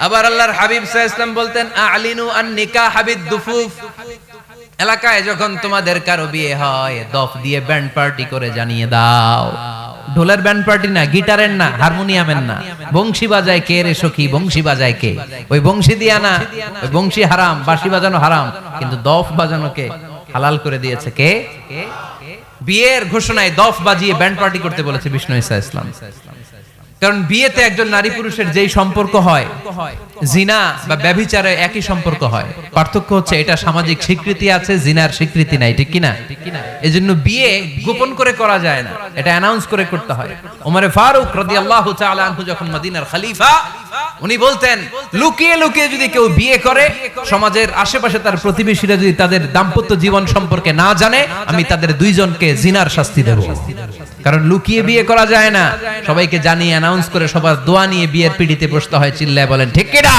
আবার আল্লাহর হাবিব সাল্লাল্লাহু আলাইহি ওয়াসাল্লাম বলতেন আ'লিনু আন নিকাহ বিদ-দুফুফ, এলাকায় যখন তোমাদের কারো বিয়ে হয় দফ দিয়ে ব্যান্ড পার্টি করে জানিয়ে দাও। ঢোলের ব্যান্ড পার্টি না, গিটারের না, হারমোনিয়ামের না, বংশী বাজায় কে রে সখী, বংশী বাজায় কে? ওই বংশী দিয়া না, ওই বংশী হারাম, বাঁশি বাজানো হারাম, কিন্তু দফ বাজানোকে হালাল করে দিয়েছে কে? বিয়ের ঘোষণায় দফ বাজিয়ে ব্যান্ড পার্টি করতে বলেছে বিষ্ণু ঈসা ইসলাম। কারণ বিয়েতে একজন নারী পুরুষের যেই সম্পর্ক হয় জিনা বা ব্যভিচারে একই সম্পর্ক হয়, পার্থক্য হচ্ছে এটা সামাজিক স্বীকৃতি আছে, জিনার স্বীকৃতি নাই, ঠিক কিনা? এজন্য বিয়ে গোপন করে করা যায় না, এটা অ্যানাউন্স করে করতে হয়। ওমর ফারুক রাদিয়াল্লাহু তাআলা আনহু যখন মদিনার খলিফা, উনি বলতেন লুকিয়ে লুকিয়ে যদি কেউ বিয়ে করে, সমাজের আশেপাশে তার প্রতিবেশীরা যদি তাদের দাম্পত্য জীবন সম্পর্কে না জানে, আমি তাদের দুইজনকে জিনার শাস্তি দেব। কারণ লুকিয়ে বিয়ে করা যায় না, সবাইকে জানিয়ে অ্যানাউন্স করে সবার দোয়া নিয়ে বিয়ের পিড়িতে বসতে হয়। চিল্লায় বলেন ঠিক কিনা?